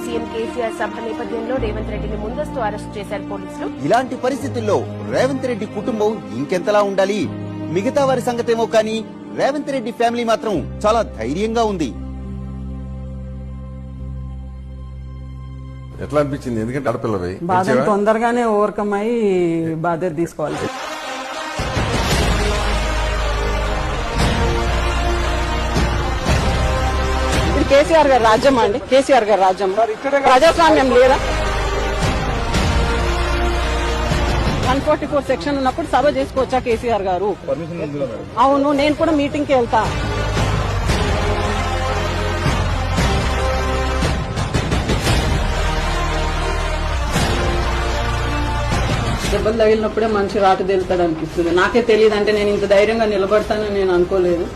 CM KCR సభ నేపథ్యంలో రేవంత్ రెడ్డిని ముందస్తు అరెస్ట్ చేశారు పోలీసులు. ఇలాంటి పరిస్థితుల్లో రేవంత్ రెడ్డి కుటుంబం ఇంకెంతలా ఉండాలి? మిగతా వారి సంగతేమో కానీ రేవంత్ రెడ్డి ఫ్యామిలీ మాత్రం చాలా ధైర్యంగా ఉంది. ఎట్లా అనిపించింది? ఎందుకంటే ఆడపిల్లవి బాధను తొందరగానే ఓవర్కమ్ అయ్యి బాధ్యత తీసుకోవాలి. ఇది కేసీఆర్ గారి రాజ్యం అండి, కేసీఆర్ గారి రాజ్యం. ప్రజాస్వామ్యం లేదా? 144 సెక్షన్ ఉన్నప్పుడు సభ చేసుకోవచ్చా కేసీఆర్ గారు? అవును, నేను కూడా మీటింగ్ కి వెళ్తా. దెబ్బలు తగిలినప్పుడే మనిషి రాటు తేలుతాడు అనిపిస్తుంది. నాకే తెలియదు, అంటే నేను ఇంత ధైర్యంగా నిలబడతానని నేను అనుకోలేదు.